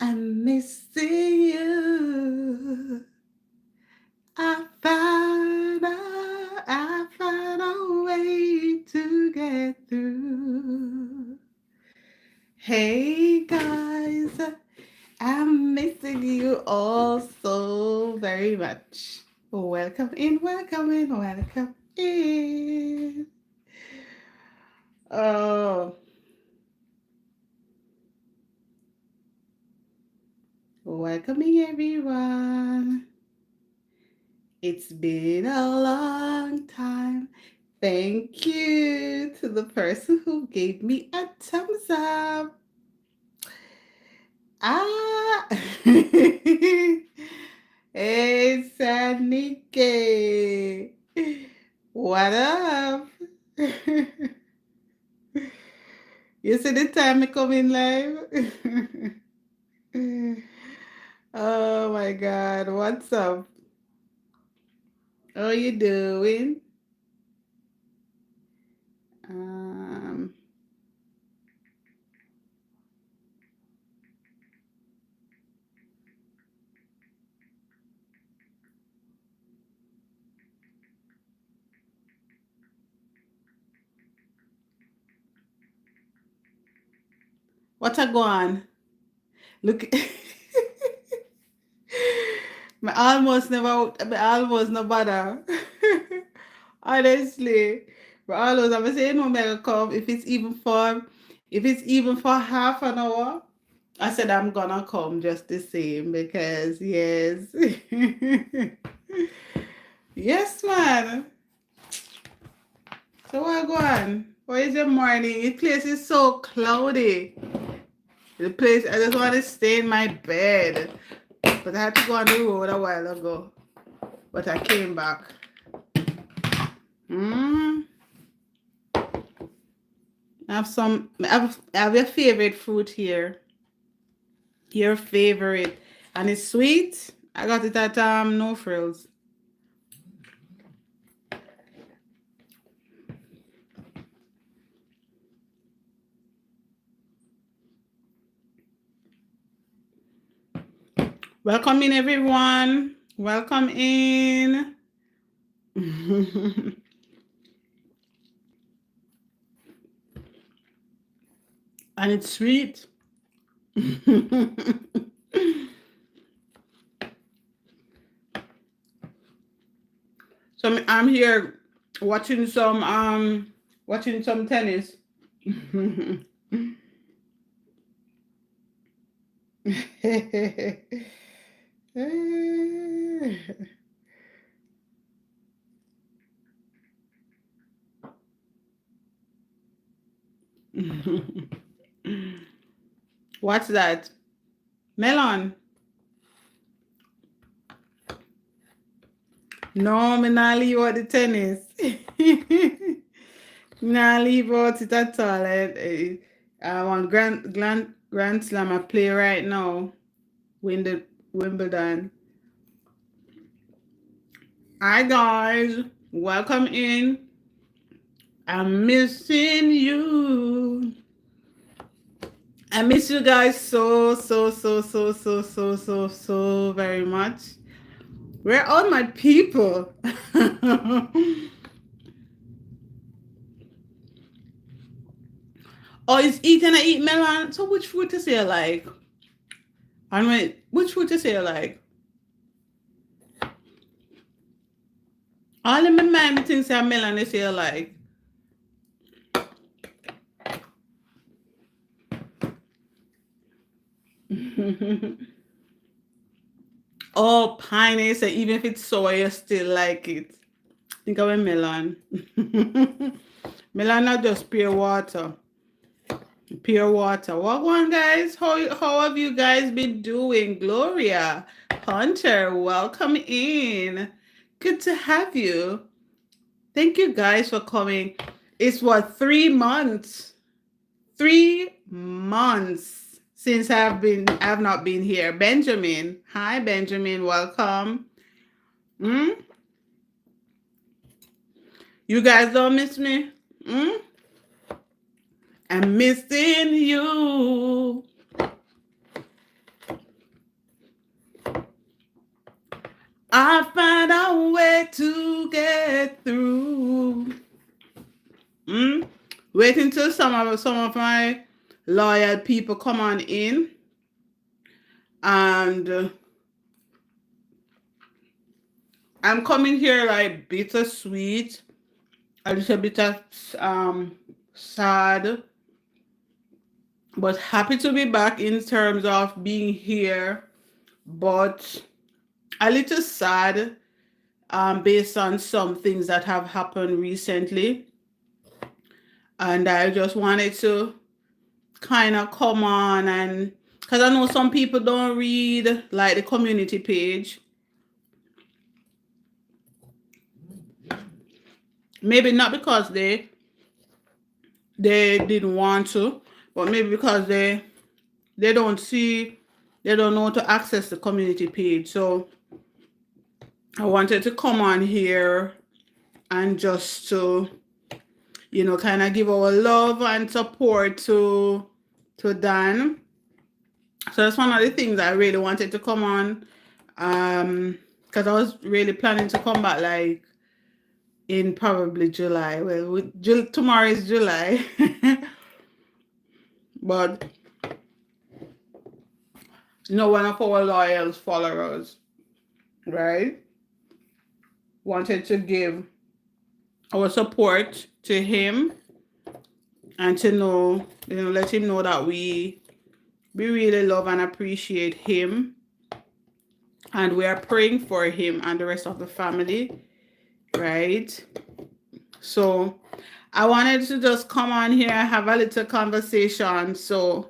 I'm missing you. I found a way to get through. Hey guys, I'm missing you all so very much. Welcome in, welcome in, welcome in. Oh, welcoming everyone. It's been a long time. Thank you to the person who gave me a thumbs up. Ah, hey, Sanike. What up? You see the time I come in live? Oh my God, what's up? How you doing? Um, what a go on? Look, me almost no bother. Honestly, but always I'm saying no mega come if it's even for half an hour. I said I'm gonna come just the same because yes, yes, man. So what go on? What is your morning? The place is so cloudy. The place I just want to stay in my bed, but I had to go on the road a while ago. But I came back. Mm. I have your favorite fruit here. Your favorite. And it's sweet. I got it at No Frills. Welcome in everyone. Welcome in. And it's sweet. So I'm here watching some tennis. What's that? Melon. No, me not leave out the tennis. Nah, leave out it at all. I want Grand Slam I play right now. Wimbledon. Hi guys, welcome in. I'm missing you. I miss you guys so very much. Where are all my people? Oh, it's eating I eat melon. So which fruit is it like? And wait, which fruit is it like? All in my mind things are melon is here like. Oh, pine so even if it's sour, you still like it. Think of a melon. Melon not just pure water. Pure water. What one, guys? How have you guys been doing? Gloria, Hunter, welcome in. Good to have you. Thank you guys for coming. It's what 3 months? 3 months since I've not been here. Benjamin. Hi Benjamin, welcome. Mm? You guys don't miss me? Mm? I'm missing you. I find a way to get through. Waiting till some of my loyal people come on in, and I'm coming here like bittersweet, a little bit of sad, but happy to be back in terms of being here, but a little sad based on some things that have happened recently. And I just wanted to kind of come on, and because I know some people don't read like the community page. Maybe not because they didn't want to, but maybe because they don't know how to access the community page. So I wanted to come on here and just to, kind of give our love and support to Dan. So that's one of the things I really wanted to come on, because I was really planning to come back like in probably July. Well, tomorrow is July, but one of our loyal followers, right, wanted to give our support to him and to let him know that we really love and appreciate him, and we are praying for him and the rest of the family, right? So I wanted to just come on here and have a little conversation. So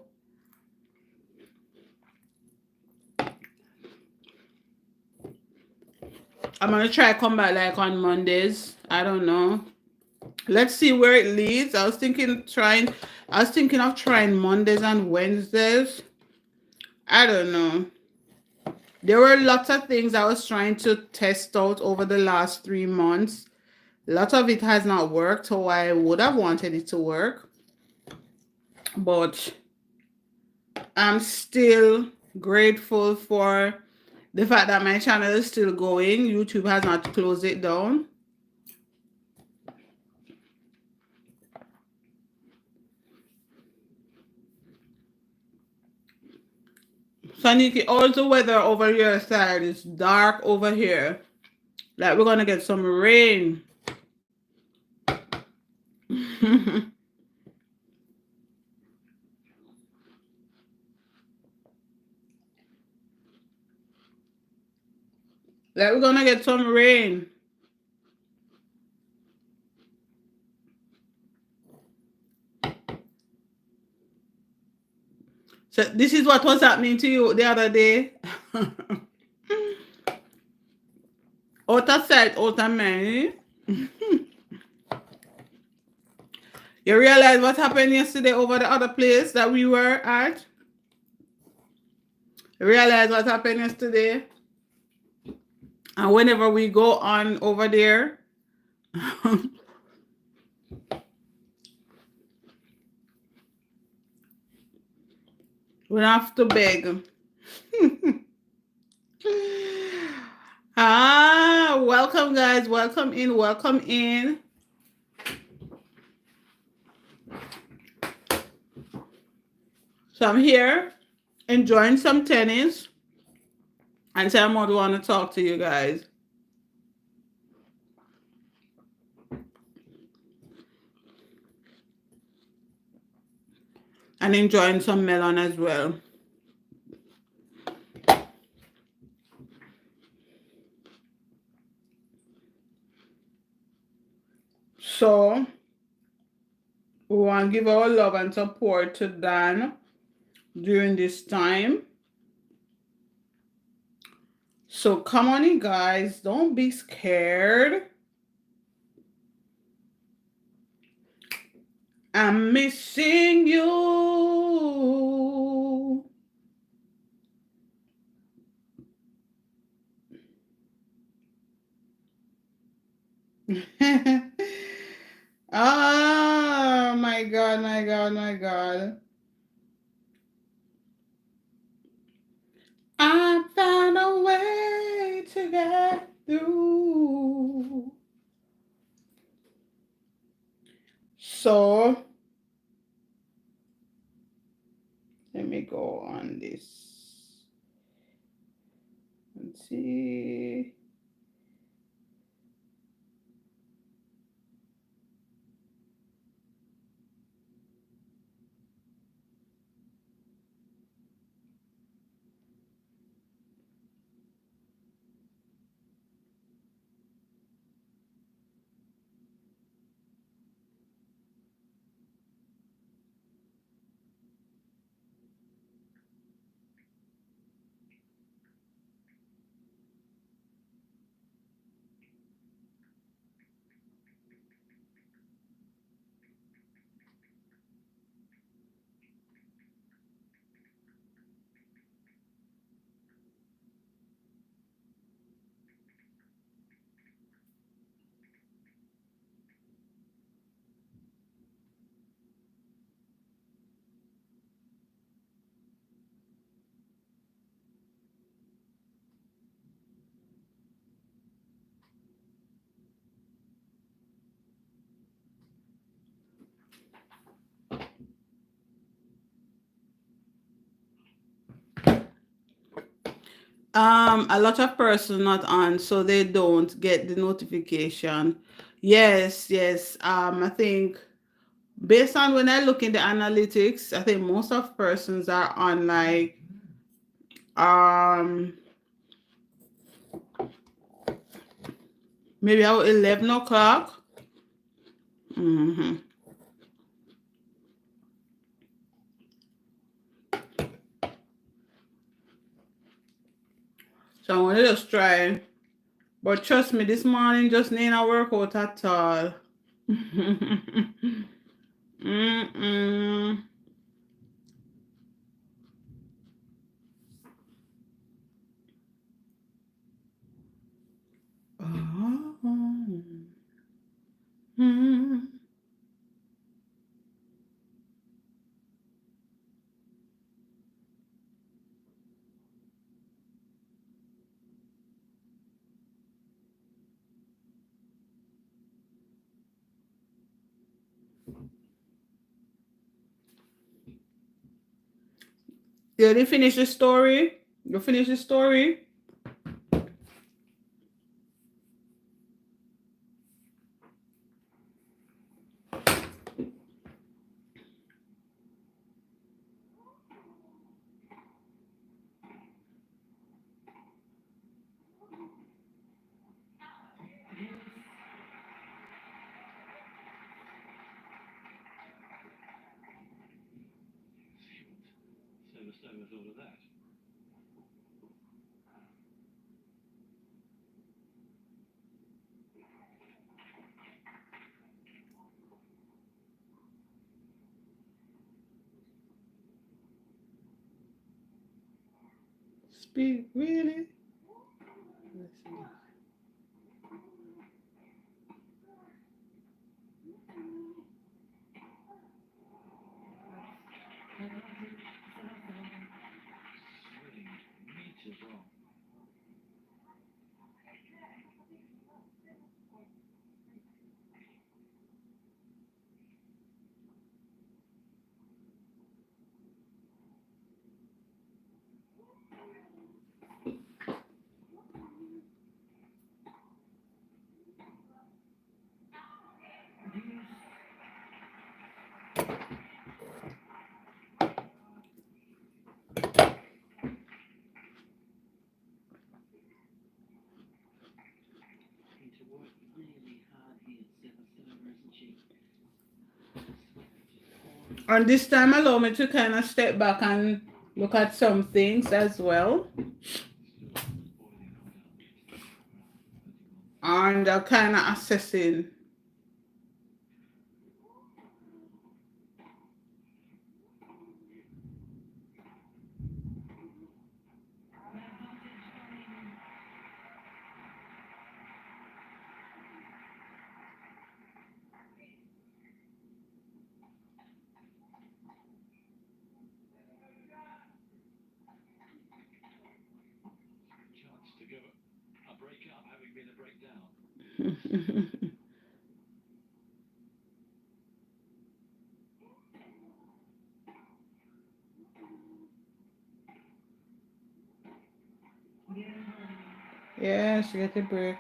I'm gonna try come back like on Mondays. I don't know. Let's see where it leads. I was thinking of trying Mondays and Wednesdays. I don't know. There were lots of things I was trying to test out over the last 3 months. A lot of it has not worked how I would have wanted it to work. But I'm still grateful for the fact that my channel is still going. YouTube has not closed it down. Saniki, all the weather over your side is dark over here. Like we're gonna get some rain. Like we're gonna get some rain. So this is what was happening to you the other day. Out of sight, out of mind. You realize what happened yesterday over the other place that we were at? You realize what happened yesterday? And whenever we go on over there, we have to beg. Welcome guys, welcome in, welcome in. So I'm here enjoying some tennis, and so I want to talk to you guys. And enjoying some melon as well. So we want to give our love and support to Dan during this time. So come on in, guys. Don't be scared. I'm missing you. Oh my God, my God, my God. I found a way to get through. So let me go on this. Let's see. A lot of persons not on, so they don't get the notification. Yes, yes. I think based on when I look in the analytics, I think most of persons are on like um maybe about 11 o'clock. Mm-hmm. So I want to just try. But trust me, this morning just ain't a workout at all. Mm-mm. Oh. Mm. Did you finish the story? You finish the story? Speak really? And this time allow me to kind of step back and look at some things as well. And kind of assessing. Yeah, she get a break.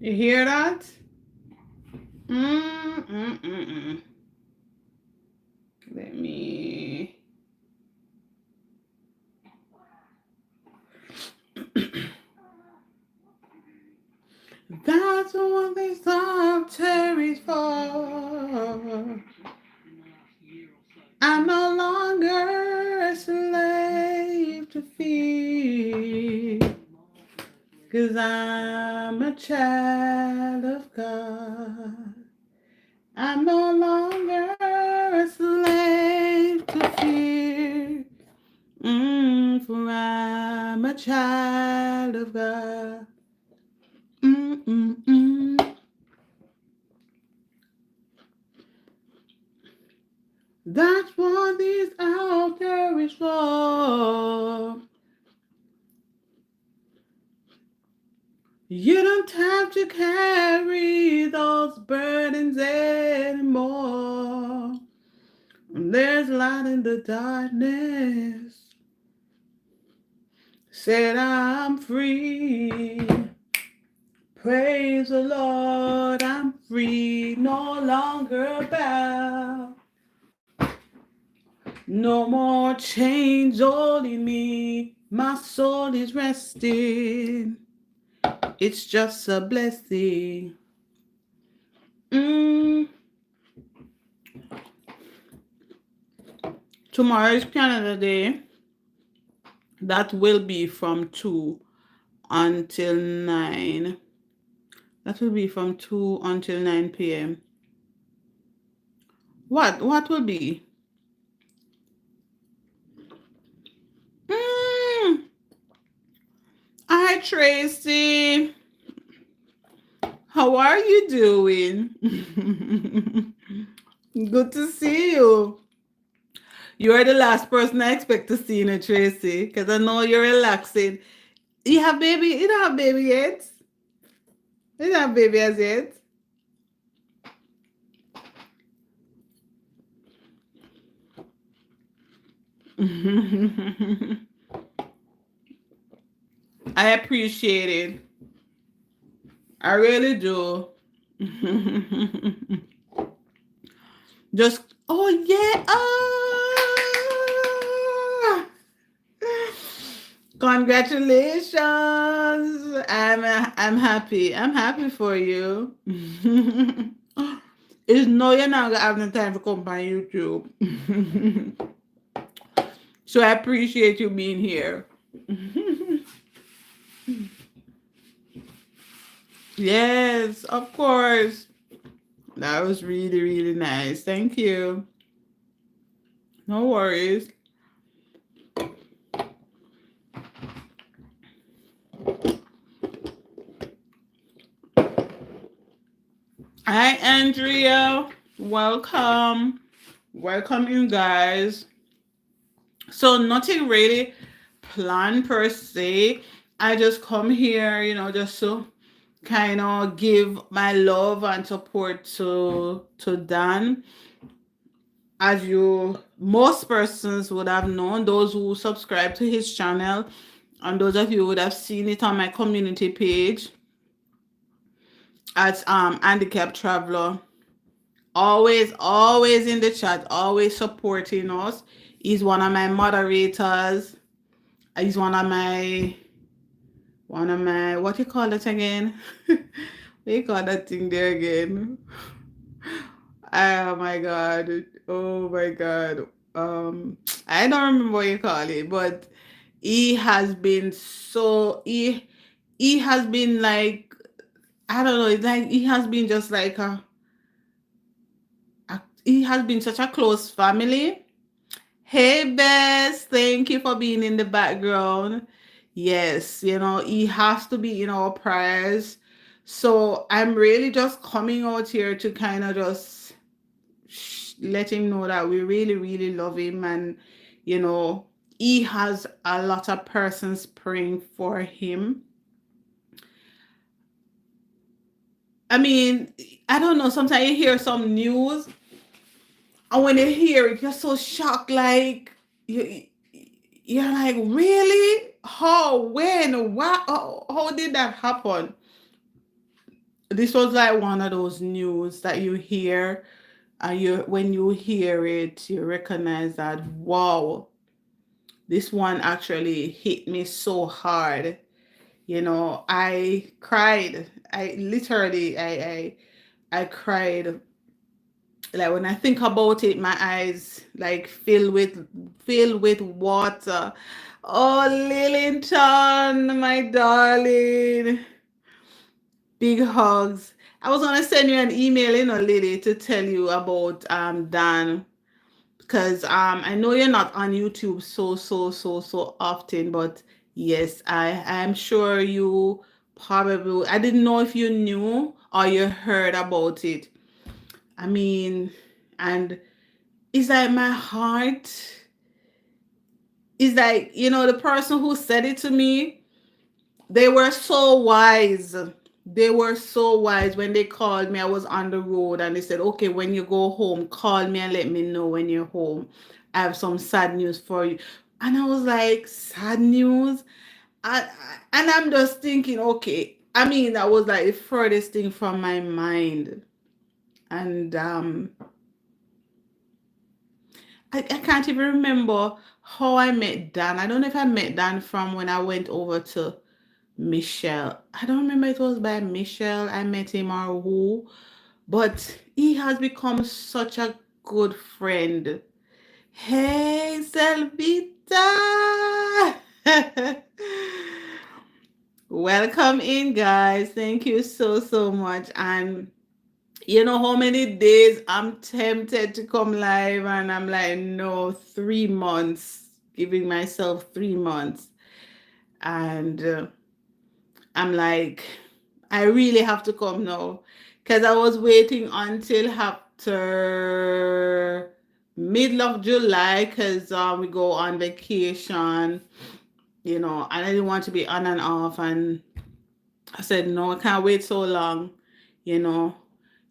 You hear that? Mm. Let me. That's what this love tarries for. I'm no longer a slave to fear, 'cause I'm a child of God. I'm no longer a slave to fear, for I'm a child of God. Mm-mm-mm. That's what this altar is for. You don't have to carry those burdens anymore. There's light in the darkness. Said I'm free. Praise the Lord, I'm free, no longer bound. No more chains holding me. My soul is resting. It's just a blessing. Mm. Tomorrow is Canada Day. That will be from 2 until 9. That will be from 2 until 9 p.m. What will be? Mm. Hi, Tracy. How are you doing? Good to see you. You are the last person I expect to see, Tracy, because I know you're relaxing. You have baby? You don't have baby yet? You don't have baby as yet? I appreciate it. I really do. Just oh yeah. Ah! Congratulations. I'm happy. I'm happy for you. It's no you're not gonna have no time to come on YouTube. So I appreciate you being here. Yes, of course. That was really, really nice. Thank you. No worries. Hi, Andrea. Welcome. Welcome, you guys. So, nothing really planned per se. I just come here, just to kind of give my love and support to Dan. As you, most persons would have known, those who subscribe to his channel, and those of you would have seen it on my community page as handicapped traveler. Always in the chat, always supporting us. He's one of my moderators. He's one of my what you call it again? What you call that thing there again? Oh my god. Oh my god. I don't remember what you call it, but he has been so he has been like, I don't know, it's like he has been just like he has been such a close family. Hey, Bess, thank you for being in the background. Yes, he has to be in our prayers. So I'm really just coming out here to kind of just let him know that we really, really love him. And, you know, he has a lot of persons praying for him. I mean, I don't know. Sometimes you hear some news, and when you hear it, you're so shocked. Like, you're like, really? How? When? What? How did that happen? This was like one of those news that you hear, and when you hear it, you recognize that, wow, this one actually hit me so hard. I cried. I literally, I cried. Like when I think about it, my eyes like filled with water. Oh, Lillington, my darling. Big hugs. I was gonna send you an email, Lily, to tell you about Dan, because I know you're not on YouTube so often, but yes, I'm sure you probably, I didn't know if you knew or you heard about it. I mean, and it's like my heart is like, the person who said it to me, they were so wise. They were so wise. When they called me, I was on the road, and they said, okay, when you go home, call me and let me know when you're home. I have some sad news for you. And I was like, sad news? And I'm just thinking, okay. I mean, that was like the furthest thing from my mind. And I can't even remember how I met Dan. I don't know if I met Dan from when I went over to Michelle. I don't remember if it was by Michelle I met him or who, but he has become such a good friend. Hey, Selvita! Welcome in, guys. Thank you so much. And you know how many days I'm tempted to come live, and I'm like, no, 3 months, giving myself 3 months. And I'm like, I really have to come now, because I was waiting until after middle of July, because we go on vacation, and I didn't want to be on and off. And I said, no, I can't wait so long, you know.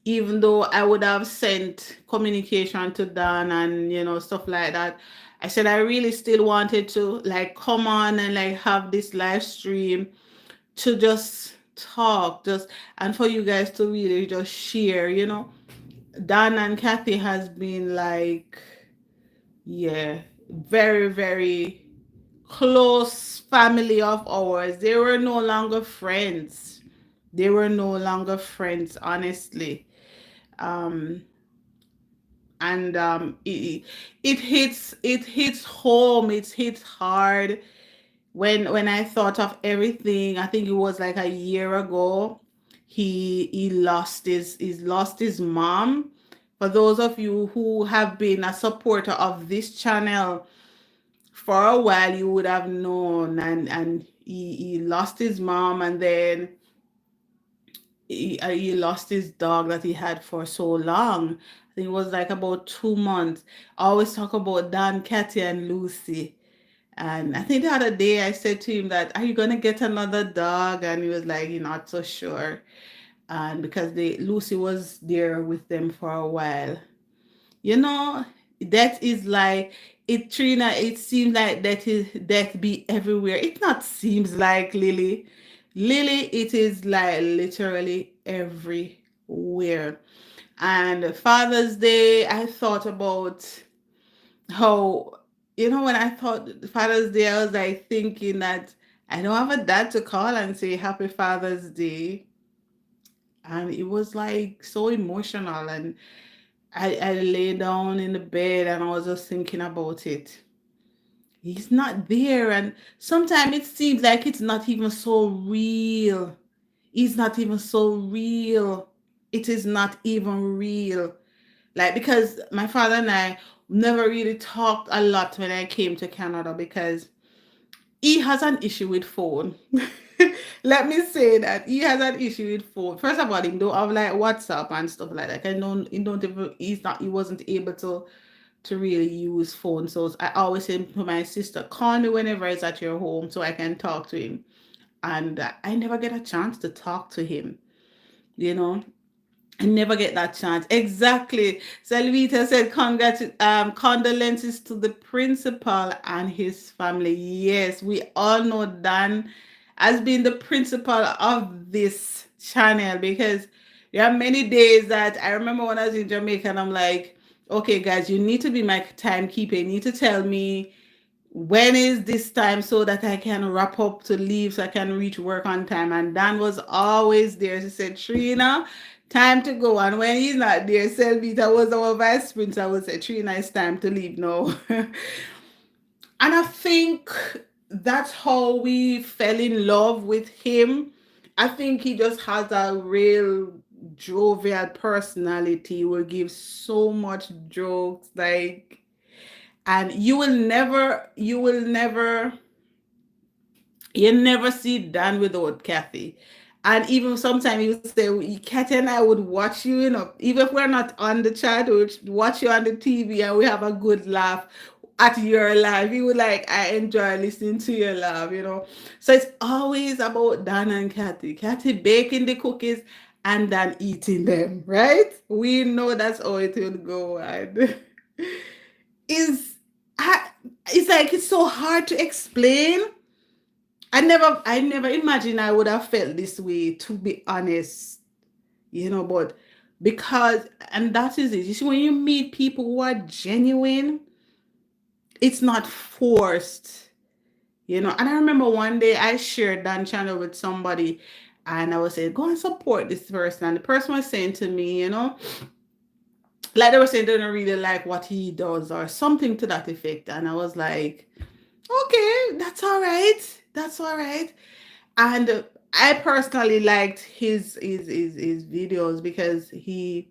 Even though I would have sent communication to Dan and, stuff like that, I said I really still wanted to like come on and like have this live stream to just talk, and for you guys to really just share. Dan and Kathy has been like, yeah, very, very close family of ours. They were no longer friends. They were no longer friends, honestly. Um, and it hits home. It hits hard when I thought of everything. I think it was like a year ago. He lost his mom. For those of you who have been a supporter of this channel for a while, you would have known. And he lost his mom, and then he lost his dog that he had for so long. I think it was like about 2 months. I always talk about Dan, Kathy, and Lucy. And I think the other day I said to him that, are you gonna get another dog? And he was like, you're not so sure. And because Lucy was there with them for a while. You know, that is like it, Trina, it seems like that be everywhere. It not seems like Lily. Lily, it is like literally everywhere. And Father's Day, I thought about how, when I thought Father's Day, I was like thinking that I don't have a dad to call and say Happy Father's Day. And it was like so emotional. And I lay down in the bed and I was just thinking about it. He's not there. And sometimes it seems like it's not even so real. It's not even so real. It is not even real. Like, because my father and I never really talked a lot when I came to Canada because he has an issue with phone. Let me say that he has an issue with phone. First of all, he don't have like WhatsApp and stuff like that. I don't, he don't even, he wasn't able to really use phone. So I always say to my sister, call me whenever he's at your home so I can talk to him. And I never get a chance to talk to him, you know. I never get that chance. Exactly. Selvita said, condolences to the principal and his family. Yes, we all know Dan has been the principal of this channel because there are many days that I remember when I was in Jamaica and I'm like, okay, guys, you need to be my timekeeper. You need to tell me when is this time so that I can wrap up to leave so I can reach work on time. And Dan was always there. She said, Trina, time to go. And when he's not there, Selvita was our vice principal. I would say, Trina, it's time to leave now. And I think that's how we fell in love with him. I think he just has a real jovial personality. He will give so much jokes, like, and you never see Dan without Kathy. And even sometimes you say, Kathy and I would watch you, you know, even if we're not on the chat, we would watch you on the TV and we have a good laugh at your life. You would like, I enjoy listening to your laugh, you know. So it's always about Dan and Kathy. Kathy baking the cookies and Dan eating them, right? We know that's how it would go. And is it's like it's so hard to explain. I never imagined I would have felt this way, to be honest, you know, but because, and that is it. You see, when you meet people who are genuine, it's not forced, you know. And I remember one day I shared that channel with somebody and I was saying, go and support this person. And the person was saying to me, you know, like they were saying they don't really like what he does or something to that effect. And I was like, okay, that's all right. That's all right. And I personally liked his videos because he,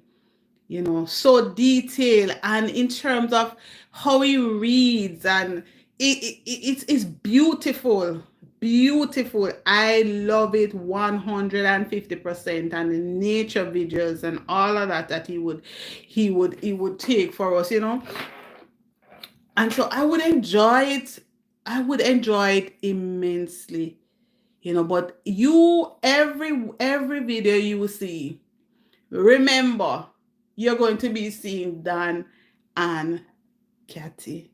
you know, so detailed and in terms of how he reads, and it's beautiful, beautiful. I love it 150%. And the nature videos and all of that that he would take for us, you know. And so I would enjoy it. I would enjoy it immensely, you know. But you, every video you will see, remember, you're going to be seeing Dan and Kathy.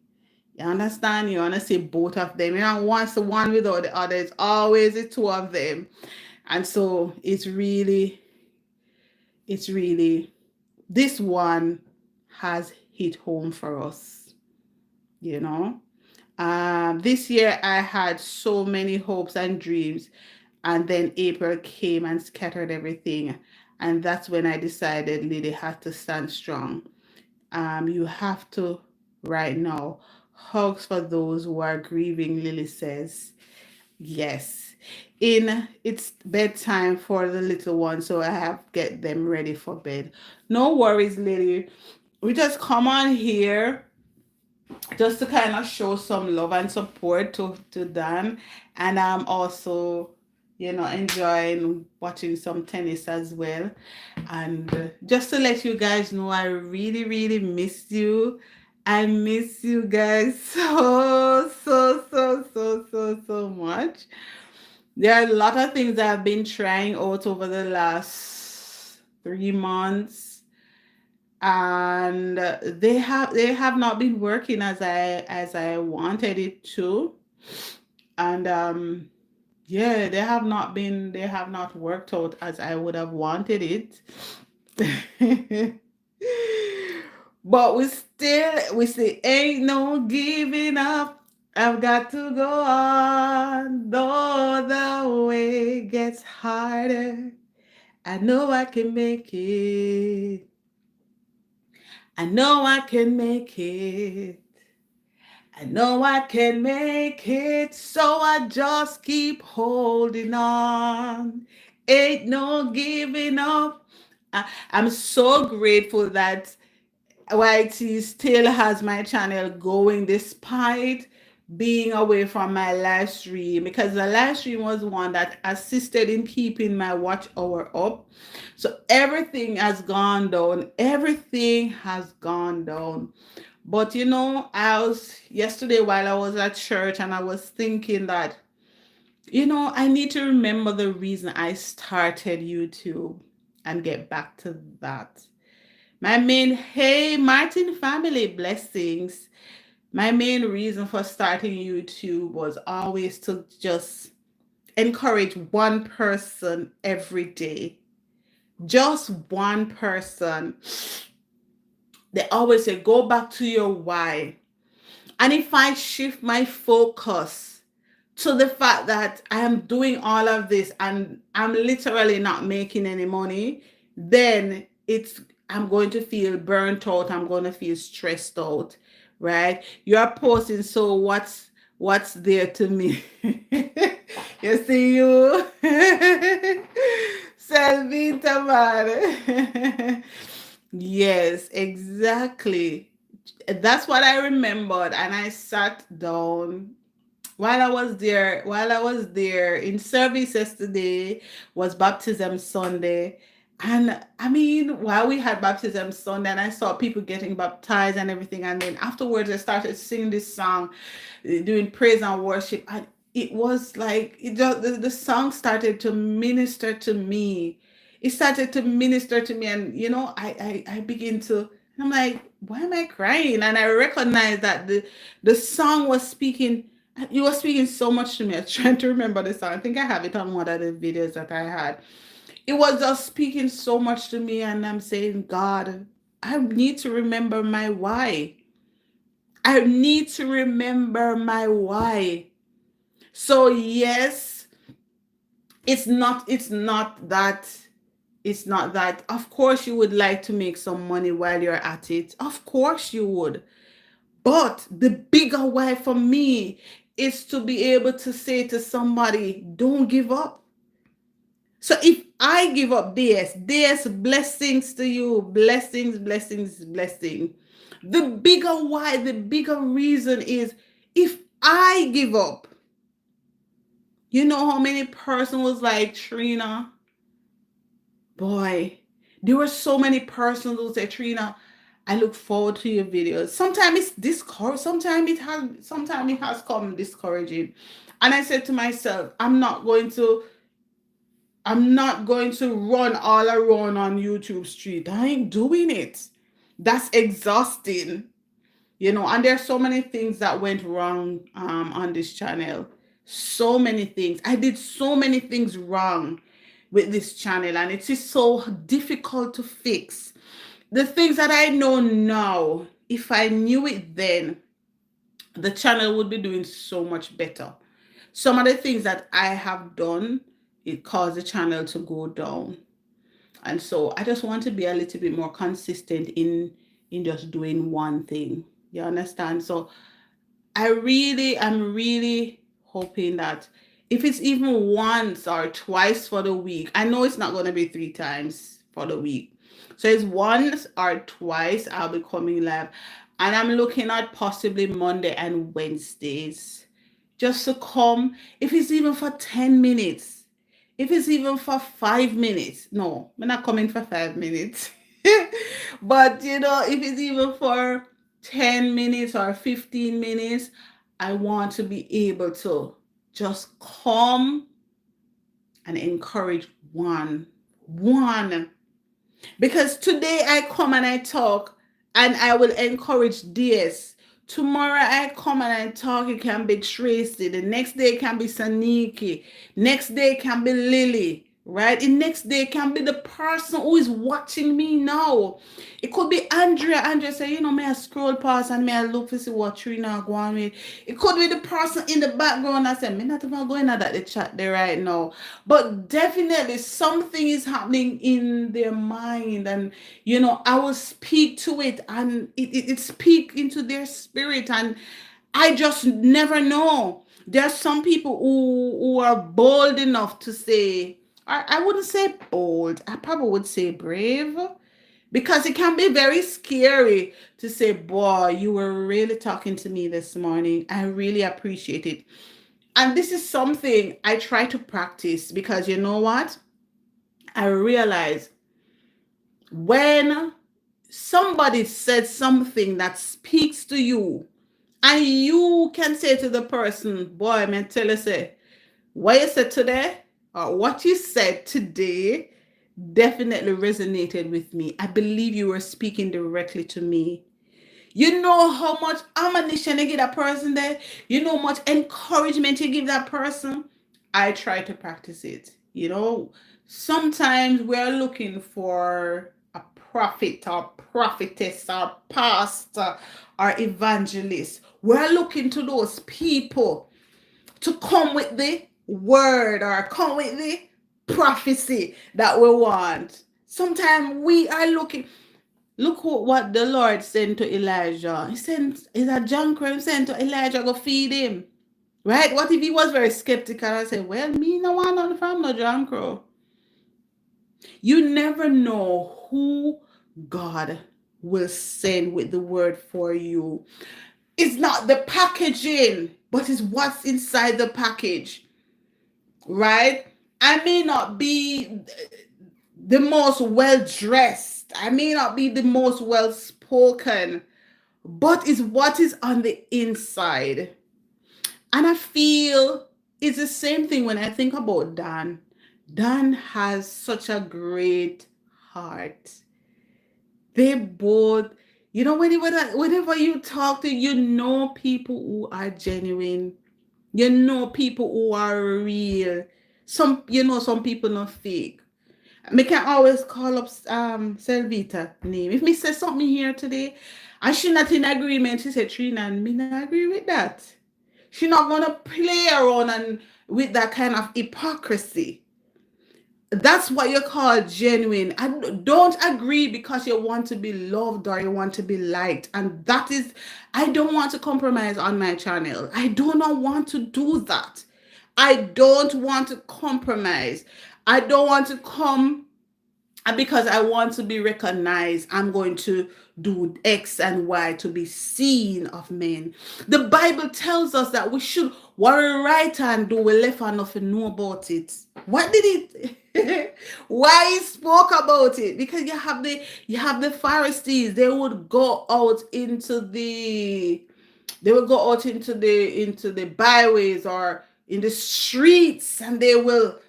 You understand? You want to see both of them. You know, once the one without the other, it's always the two of them. And so it's really this one has hit home for us, you know. This year I had so many hopes and dreams, and then April came and scattered everything. And that's when I decided Lily had to stand strong. You have to right now. Hugs for those who are grieving, Lily says. Yes. It's bedtime for the little one, so I have to get them ready for bed. No worries, Lily. We just come on here just to kind of show some love and support to Dan. And I'm also, you know, enjoying watching some tennis as well. And just to let you guys know, I really, really miss you. I miss you guys so much. There are a lot of things I've been trying out over the last 3 months, and they have not been working as I wanted it to. And yeah, they have not worked out as I would have wanted it. But we still ain't no giving up. I've got to go on, though the way gets harder. I know I can make it. I know I can make it. I know I can make it, so I just keep holding on. Ain't no giving up. I'm so grateful that YT still has my channel going despite being away from my live stream, because the live stream was one that assisted in keeping my watch hour up. So everything has gone down. Everything has gone down. But I was yesterday while I was at church and I was thinking that, I need to remember the reason I started YouTube and get back to that. Hey, Martin family, blessings. My main reason for starting YouTube was always to just encourage one person every day. Just one person. They always say, go back to your why. And if I shift my focus to the fact that I am doing all of this and I'm literally not making any money, then I'm going to feel burnt out. I'm going to feel stressed out, right? You're posting, so what's there to me? You see you. Selvita, man. Yes, exactly. That's what I remembered, and I sat down while I was there in service yesterday. Was baptism Sunday. And I mean, while we had baptism Sunday, and I saw people getting baptized and everything, and then afterwards I started singing this song, doing praise and worship, and it was like the song started to minister to me. It started to minister to me, and I begin to. I'm like, why am I crying? And I recognized that the song was speaking. You were speaking so much to me. I was trying to remember the song. I think I have it on one of the videos that I had. It was just speaking so much to me, and I'm saying, God, I need to remember my why. I need to remember my why. So yes, it's not that of course you would like to make some money while you're at it. Of course you would. But the bigger why for me is to be able to say to somebody, don't give up. So if I give up there's blessings to you, blessings, blessings, blessing. The bigger why, the bigger reason is, if I give up, you know how many person was like, Trina, boy, there were so many persons who say, Trina, I look forward to your videos. Sometimes it's discouraged, sometimes it has come discouraging. And I said to myself, I'm not going to run all around on YouTube street. I ain't doing it. That's exhausting. And there's so many things that went wrong on this channel. So many things. I did so many things wrong with this channel, and it is so difficult to fix. The things that I know now, if I knew it then, the channel would be doing so much better. Some of the things that I have done, it caused the channel to go down. And so I just want to be a little bit more consistent in just doing one thing. You understand? So I'm really hoping that if it's even once or twice for the week, I know it's not going to be 3 times for the week. So it's once or twice I'll be coming live. And I'm looking at possibly Monday and Wednesdays just to come, if it's even for 10 minutes, if it's even for 5 minutes. No, I'm not coming for 5 minutes. But if it's even for 10 minutes or 15 minutes, I want to be able to just come and encourage one. Because today I come and I talk and I will encourage this. Tomorrow I come and I talk, it can be Tracy. The next day it can be Saniki. Next day it can be Lily. Right? The next day it can be the person who is watching me now. It could be Andrea. Andrea say, may I scroll past and may I look to see what Trina go on with. It could be the person in the background that say, me not even going at the chat there right now. But definitely something is happening in their mind, and I will speak to it, and it speak into their spirit, and I just never know. There are some people who are bold enough to say, I wouldn't say bold, I probably would say brave, because it can be very scary to say, boy, you were really talking to me this morning. I really appreciate it. And this is something I try to practice because you know what? I realize when somebody said something that speaks to you, and you can say to the person, boy, man, tell us, say, what you said today or what you said today definitely resonated with me. I believe you were speaking directly to me. You know how much ammunition you give that person there? You know how much encouragement you give that person? I try to practice it. Sometimes we're looking for a prophet or prophetess or pastor or evangelist. We're looking to those people to come with the word or come with the prophecy that we want. Sometimes we are looking. Look what the Lord sent to Elijah. He sent, is a John sent to Elijah go feed him. Right? What if he was very skeptical and said, well, me no want none from no John Crow. You never know who God will send with the word for you. It's not the packaging, but it's what's inside the package. Right? I may not be the most well dressed. I may not be the most well spoken, but it's what is on the inside. And I feel it's the same thing when I think about Dan. Dan has such a great heart. They both, whenever you talk to, people who are genuine. People who are real. Some people not fake. Me can always call up Selvita name. If me say something here today and she not in agreement, she said, Trina, and me not agree with that. She not gonna play around and with that kind of hypocrisy. That's what you call genuine. And don't agree because you want to be loved or you want to be liked. And that is, I don't want to compromise on my channel. I do not want to do that. I don't want to compromise. I don't want to come, and because I want to be recognized, I'm going to do X and Y to be seen of men. The Bible tells us that we should what we right hand do, we left hand nothing know about it. What did it? Why he spoke about it? Because you have the Pharisees. They would go out into the byways or in the streets, and they will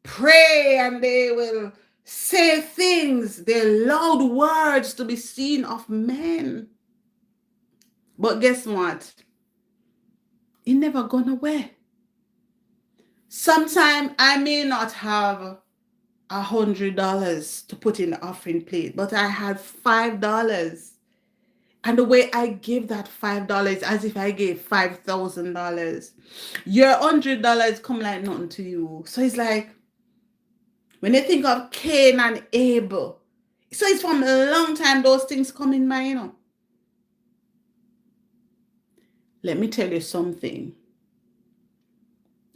pray and they will say things, they're loud words to be seen of men. But guess what? It never gone away. Sometimes I may not have $100 to put in the offering plate, but I had $5. And the way I give that $5 as if I gave $5,000. Your $100 come like nothing to you. So it's like, when you think of Cain and Abel, so it's from a long time those things come in mind, Let me tell you something.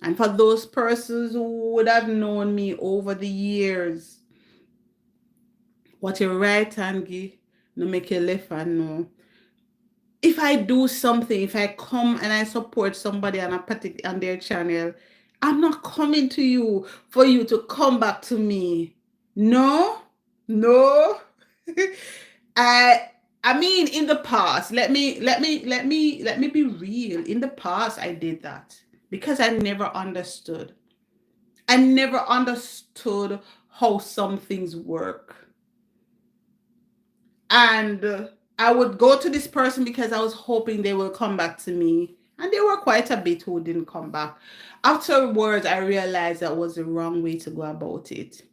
And for those persons who would have known me over the years, what your right hand give, no make your left hand know. If I do something, if I come and I support somebody on their channel, I'm not coming to you for you to come back to me. No. I mean, in the past, let me be real. In the past, I did that because I never understood. I never understood how some things work. And I would go to this person because I was hoping they will come back to me. And there were quite a bit who didn't come back. Afterwards, I realized that was the wrong way to go about it.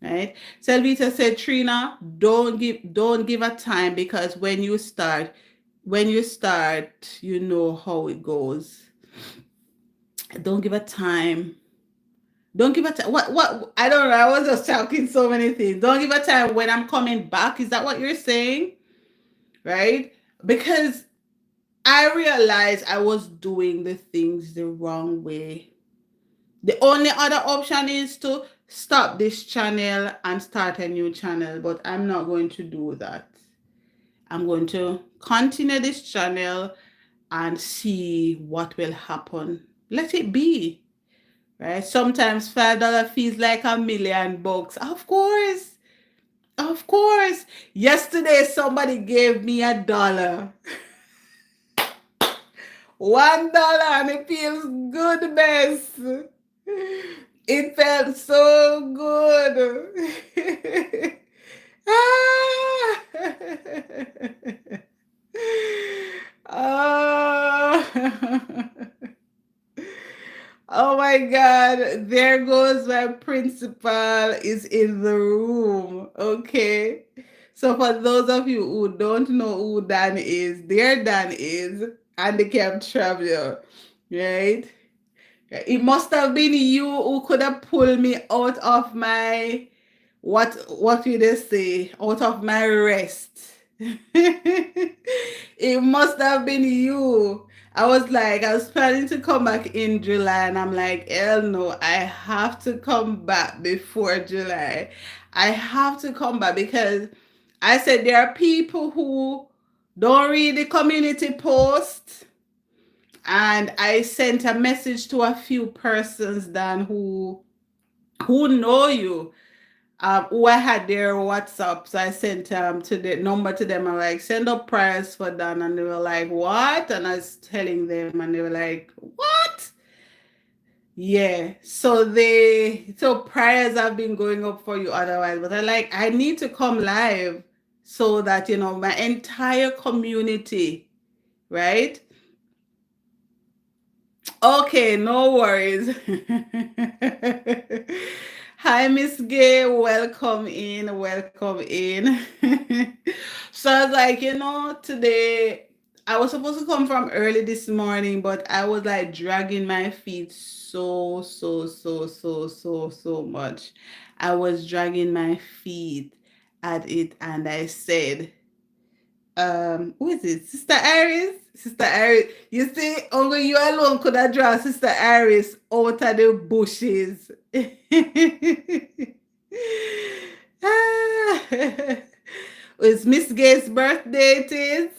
Right? Selvita said, Trina, don't give a time, because when you start, you know how it goes. Don't give a time. Don't give a time. What? I don't know. I was just talking so many things. Don't give a time when I'm coming back. Is that what you're saying? Right? Because I realized I was doing the things the wrong way. The only other option is to stop this channel and start a new channel, but I'm not going to do that. I'm going to continue this channel and see what will happen. Let it be. Right? Sometimes $5 feels like $1,000,000. Of course. Of course. Yesterday somebody gave me $1. $1 and it feels good, best. It felt so good. Ah. Oh. Oh my God, there goes my principal is in the room. Okay. So for those of you who don't know who Dan is, their Dan is handicapped traveler, right? It must have been you who could have pulled me out of my what will they say? Out of my rest. It must have been you. I was planning to come back in July, and I'm like, hell no, I have to come back before July. I have to come back because I said there are people who don't read the community post, and I sent a message to a few persons then who know you, who I had their WhatsApp. So I sent to the number to them. I'm like, send up prayers for Dan. And they were like, what? And I was telling them, and they were like, what? Yeah. So prayers have been going up for you otherwise. But I need to come live so that, my entire community, right? Okay, no worries. Hi, Miss Gay. Welcome in. Welcome in. So I was like, today I was supposed to come from early this morning, but I was like dragging my feet so much. I was dragging my feet at it, and I said, who is it? Sister Iris? Sister Iris. You see, only you alone could have drawn Sister Iris out of the bushes. Ah, it's Miss Gates' birthday, it is.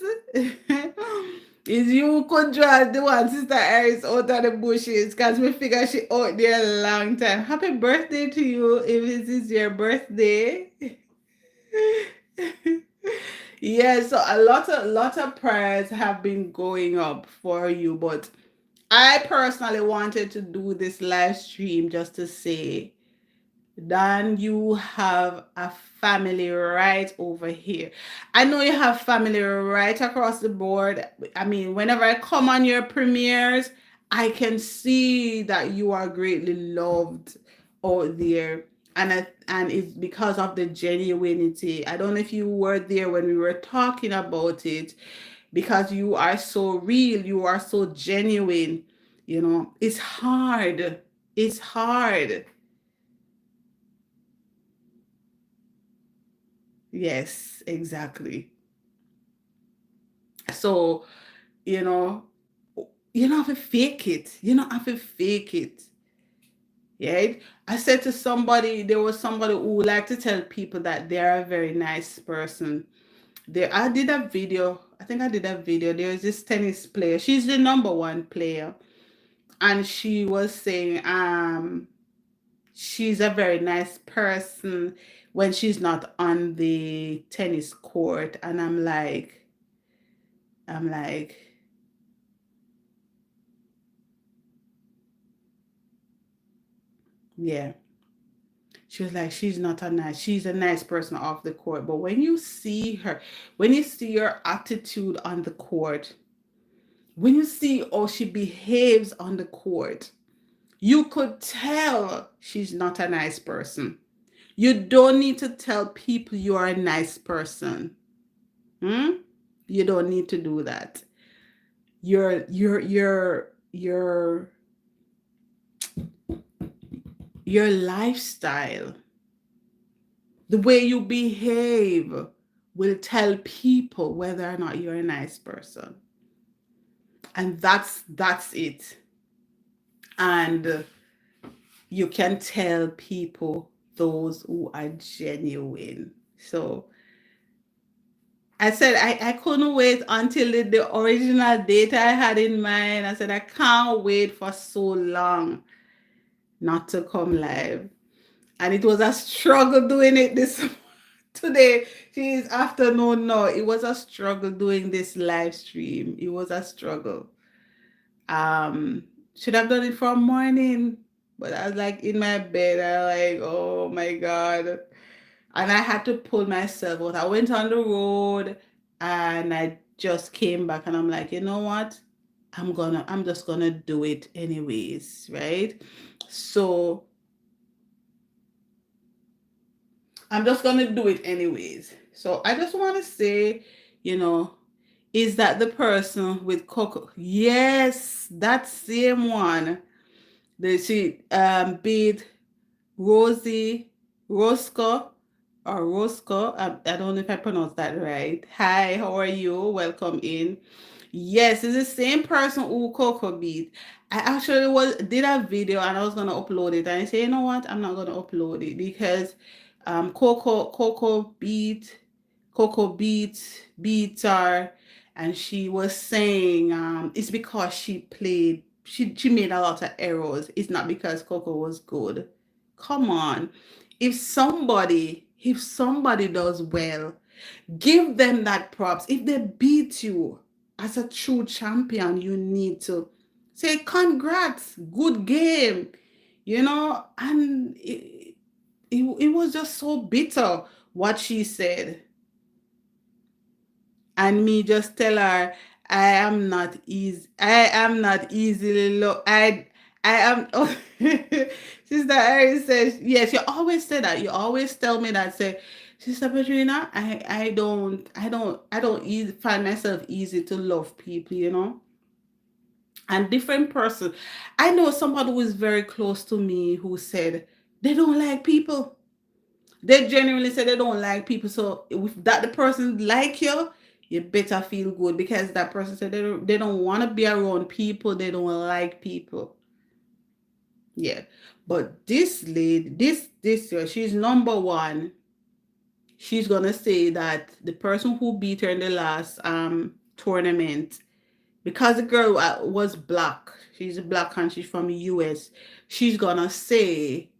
Is you could draw the one Sister Iris out of the bushes because we figure she out there a long time. Happy birthday to you if this is your birthday. Yeah, so a lot of prayers have been going up for you, but I personally wanted to do this live stream just to say, Dan, you have a family right over here. I know you have family right across the board. I mean, whenever I come on your premieres, I can see that you are greatly loved out there. And it's because of the genuinity. I don't know if you were there when we were talking about it, because you are so real, you are so genuine. It's hard. It's hard. Yes, exactly. So, you know, you don't have to fake it. You don't have to fake it. Right? I said to somebody, there was somebody who would like to tell people that they're a very nice person. I did a video. I think I did a video. There's this tennis player. She's the number one player. And she was saying, she's a very nice person when she's not on the tennis court. And I'm like, yeah. She was like, she's a nice person off the court. But when you see her, when you see her attitude on the court, when you see how she behaves on the court, you could tell she's not a nice person. You don't need to tell people you are a nice person. Hmm? You don't need to do that. Your your lifestyle, the way you behave will tell people whether or not you're a nice person. And that's it. And you can tell people those who are genuine. So I said I couldn't wait until the original date I had in mind. I said I can't wait for so long not to come live. And it was a struggle doing it this today. She's afternoon now. It was a struggle doing this live stream. It was a struggle. Um, should have done it from morning, but I was like in my bed. I like, oh my god, and I had to pull myself out. I went on the road, and I just came back, and I'm like, you know what? I'm just gonna do it anyways, right? So I'm just gonna do it anyways. So I just want to say, you know, is that the person with Coco? Yes, that same one. The she beat Rosie Roscoe or Roscoe. I don't know if I pronounced that right. Hi, how are you? Welcome in. Yes, it's the same person who Coco beat. I actually was did a video and I was gonna upload it, and I say, you know what, I'm not gonna upload it because Coco beat her, and she was saying it's because she made a lot of errors. It's not because Coco was good. Come on. If somebody does well, give them that props. If they beat you as a true champion, you need to say congrats, good game, and it was just so bitter what she said. And me just tell her I am not easily I am Sister Ari says, yes, you always say that. You always tell me that. Say, Sister Petrina, I don't find myself easy to love people. And different person. I know somebody who is very close to me who said they don't like people. They genuinely say they don't like people. So if that the person like you better feel good, because that person said they don't want to be around people. They don't like people. Yeah. But this lady, this year, she's number one. She's gonna say that the person who beat her in the last tournament, because the girl was black. She's a black and she's from the US. She's gonna say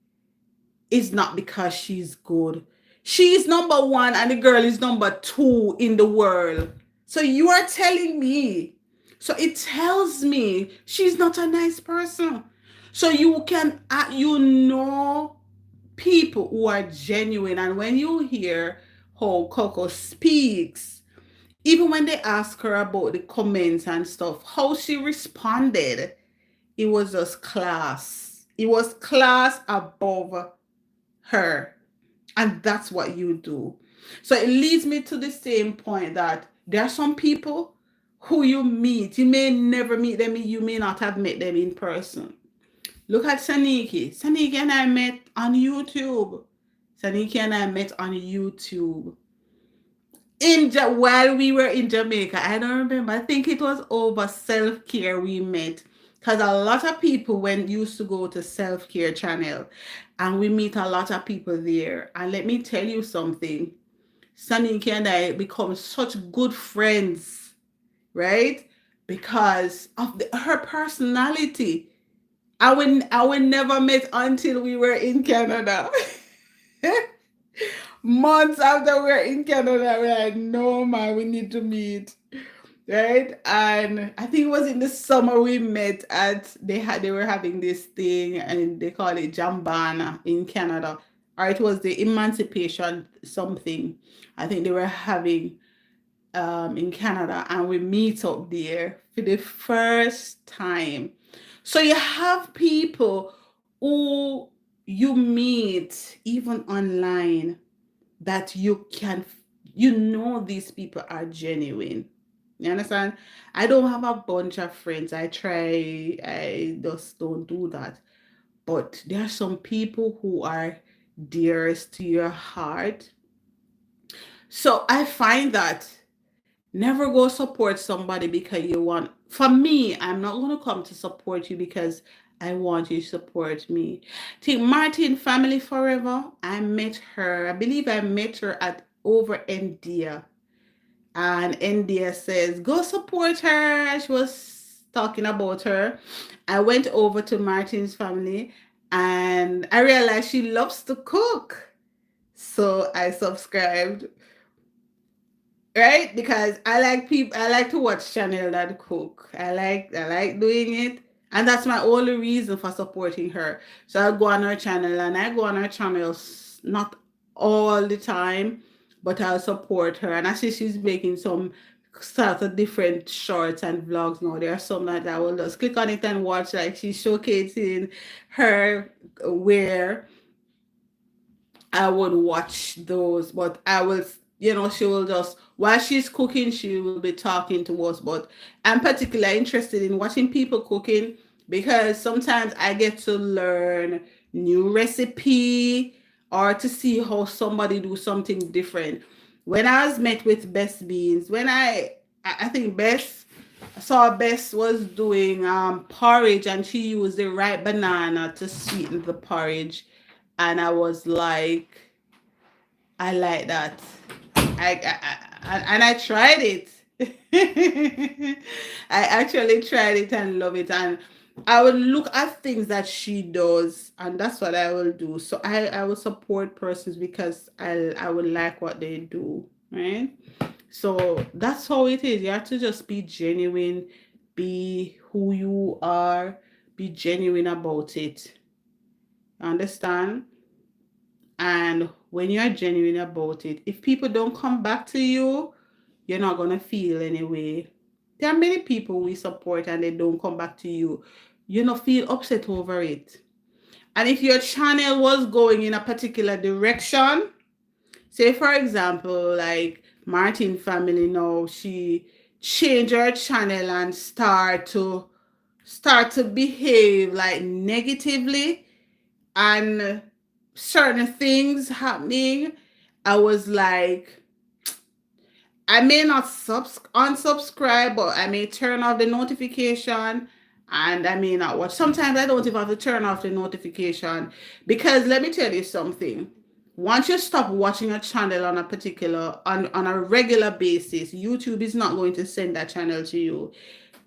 it's not because she's good. She's number one and the girl is number two in the world. So you are telling me. So it tells me she's not a nice person. So you can, people who are genuine. And when you hear how Coco speaks, even when they ask her about the comments and stuff, how she responded, it was just class. It was class above her. And that's what you do. So it leads me to the same point that there are some people who you meet. You may never meet them. You may not have met them in person. Look at Saniki. Saniki and I met on YouTube. Saniki and I met on YouTube. While we were in Jamaica, I don't remember. I think it was over self-care we met, because a lot of people used to go to self-care channel, and we meet a lot of people there. And let me tell you something, Saniki and I become such good friends, right? Because of her personality. I would never met until we were in Canada. Months after we're in Canada, we're like, no man, we need to meet. Right? And I think it was in the summer we met they were having this thing and they call it Jambana in Canada. Or it was the emancipation something. I think they were having in Canada, and we meet up there for the first time. So you have people who you meet even online that these people are genuine. You understand? I don't have a bunch of friends. I just don't do that. But there are some people who are dearest to your heart. So I find that never go support somebody because you want For me, I'm not going to come to support you because I want you to support me. Think Martin Family Forever. I met her. I believe I met her at over India. And India says, go support her. She was talking about her. I went over to Martin's family and I realized she loves to cook. So I subscribed, right? Because I like to watch channel that cook. I like doing it. And that's my only reason for supporting her. So I go on her channel and I go on her channels not all the time, but I'll support her. And I see she's making some sort of different shorts and vlogs now. There are some that I will just click on it and watch, like she's showcasing her wear. I would watch those, but I will, she will just, while she's cooking, she will be talking to us. But I'm particularly interested in watching people cooking because sometimes I get to learn new recipe or to see how somebody do something different. When I was met with Best Beans, I think I saw Bess was doing porridge and she used the right banana to sweeten the porridge, and I was like, I like that. And I tried it. I actually tried it and love it. And I will look at things that she does, and that's what I will do. So I will support persons because I will like what they do, right? So that's how it is. You have to just be genuine, be who you are, be genuine about it. Understand? And when you're genuine about it, if people don't come back to you, you're not gonna feel anyway. There are many people we support and they don't come back to you. You not feel upset over it. And if your channel was going in a particular direction, say for example, like Martin family now, she changed her channel and start to behave like negatively, and certain things happening, I was like, I may not unsubscribe, but I may turn off the notification and I may not watch. Sometimes I don't even have to turn off the notification because let me tell you something. Once you stop watching a channel on a particular on a regular basis, YouTube is not going to send that channel to you.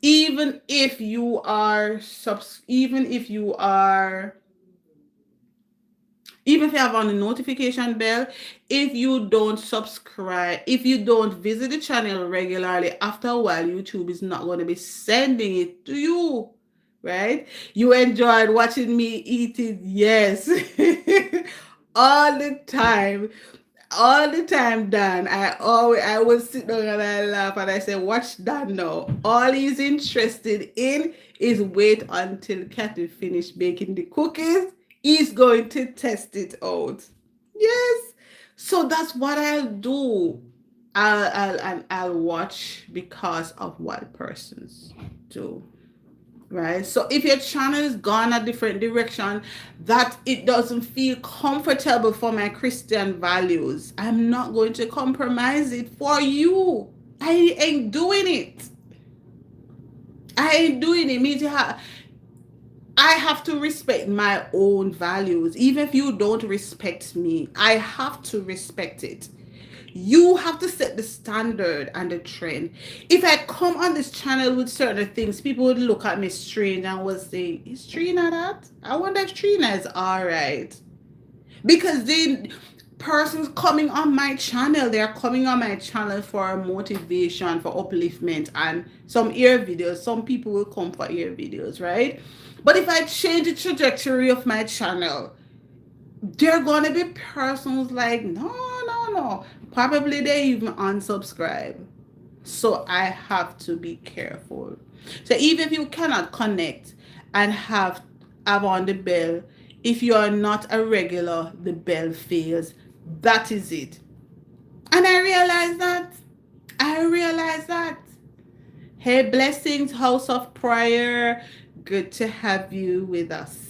Even if you have on the notification bell, if you don't subscribe, if you don't visit the channel regularly, after a while YouTube is not going to be sending it to you, right? You enjoyed watching me eat it, yes. all the time all the time, Dan. I would sit down and I laugh and I say, watch Dan now. All he's interested in is wait until Kathy finish baking the cookies. He's going to test it out. Yes. So that's what I'll do. I'll watch because of what persons do, right? So if your channel is gone a different direction, that it doesn't feel comfortable for my Christian values, I'm not going to compromise it for you. I ain't doing it. I ain't doing it. I have to respect my own values. Even if you don't respect me, I have to respect it. You have to set the standard and the trend. If I come on this channel with certain things, people would look at me strange and would say, is Trina that? I wonder if Trina is all right. Because the persons coming on my channel, they're coming on my channel for motivation, for upliftment, and some ear videos. Some people will come for ear videos, right? But if I change the trajectory of my channel, they're gonna be persons like, no, no, no. Probably they even unsubscribe. So I have to be careful. So even if you cannot connect and have on the bell, if you are not a regular, the bell fails. That is it. And I realize that. I realize that. Hey, blessings, house of prayer. Good to have you with us.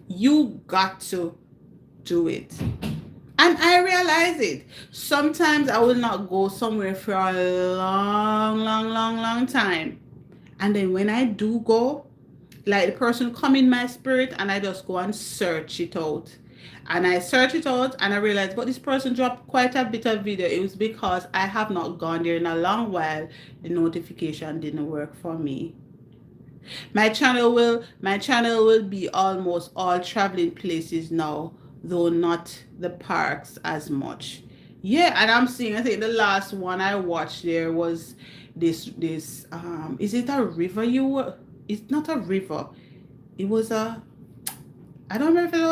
You got to do it. And I realize it. Sometimes I will not go somewhere for a long time. And then when I do go, like the person come in my spirit and I just go and search it out. And I search it out and I realize, but this person dropped quite a bit of video. It was because I have not gone there in a long while. The notification didn't work for me. My channel will be almost all traveling places now, though not the parks as much. Yeah, and I'm seeing, I think the last one I watched there was this is it a river it's not a river. It was a, I don't remember if it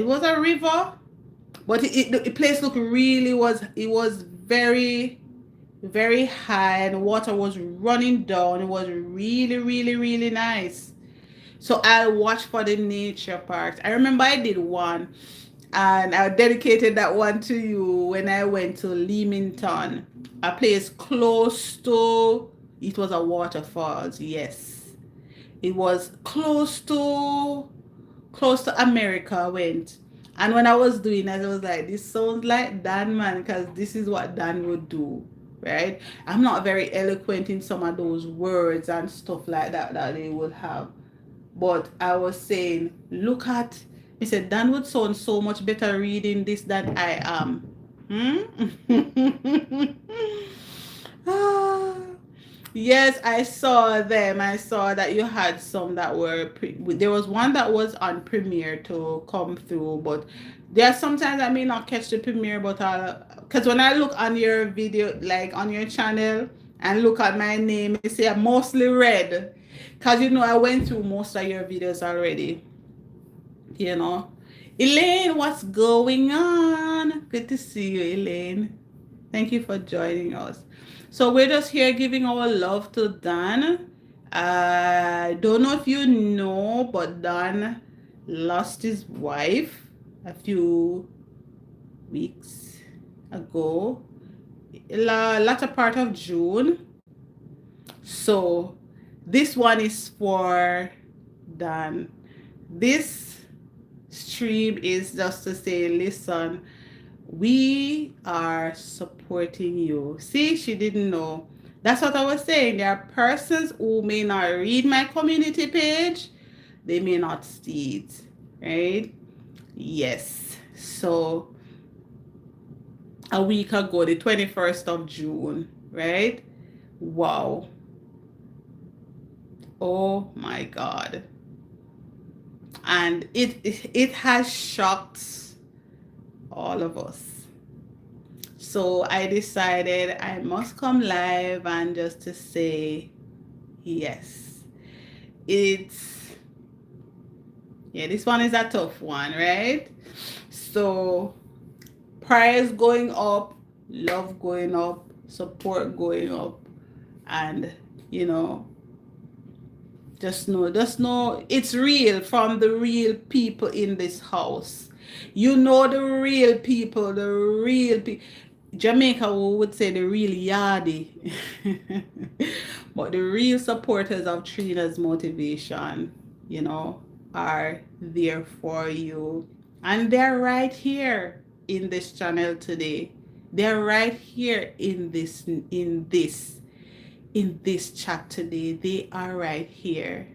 was a river, but the place looked really was, it was very high and the water was running down. It was really nice. So I watched for the nature parks. I remember I did one and I dedicated that one to you when I went to Leamington, a place close to, it was a waterfalls. Yes, it was close to America. I went, and when I was doing it, I was like, this sounds like Dan, man, because this is what Dan would do, right? I'm not very eloquent in some of those words and stuff like that they would have, but I was saying, look at, he said, Dan would sound so much better reading this than I am. Ah, yes, I saw them. I saw that you had some that were there was one that was on premiere to come through, but there are sometimes I may not catch the premiere, but because when I look on your video, like on your channel, and look at my name, you see I mostly read, because I went through most of your videos already. Elaine, what's going on? Good to see you, Elaine. Thank you for joining us. So we're just here giving our love to Dan. I don't know if you know, but Dan lost his wife a few weeks ago, latter part of June. So this one is for Dan. This stream is just to say, listen, we are supporting you. See, she didn't know. That's what I was saying. There are persons who may not read my community page. They may not see it, right? Yes. So a week ago, the 21st of June, right? Wow. Oh my God. And it has shocked all of us. So I decided I must come live and just to say, yes, this one is a tough one, right? So prayers going up, love going up, support going up, and just know it's real from the real people in this house. The real people, Jamaica would say the real yardie. But the real supporters of Trina's motivation, are there for you. And they're right here in this channel today. They're right here in this chat today. They are right here.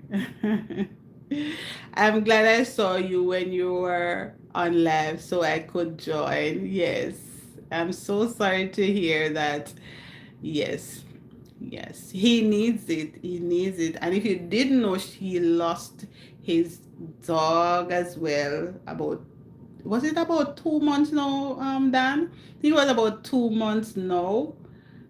I'm glad I saw you when you were on live so I could join. Yes. I'm so sorry to hear that. Yes. Yes. He needs it. He needs it. And if you didn't know, he lost his dog as well. Was it about 2 months now, Dan? I think it was about 2 months now.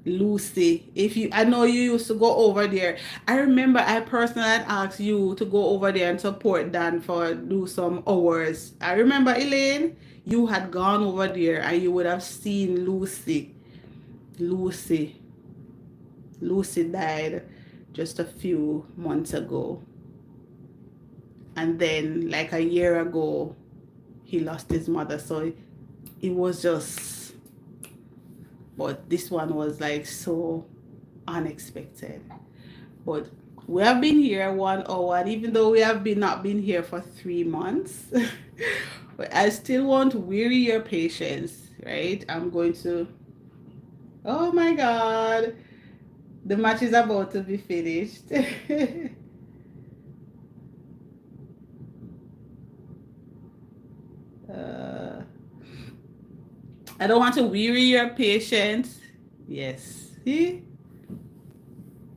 Lucy, I know you used to go over there. I remember I personally had asked you to go over there and support Dan for do some hours. I remember, Elaine, you had gone over there and you would have seen Lucy. Lucy died just a few months ago. And then like a year ago, he lost his mother. So it was just, but this one was like so unexpected. But We have been here 1 hour, and even though we have been not been here for 3 months, but I still won't weary your patience, right? I'm going to. Oh my God, the match is about to be finished. uh, I don't want to weary your patience. Yes. See?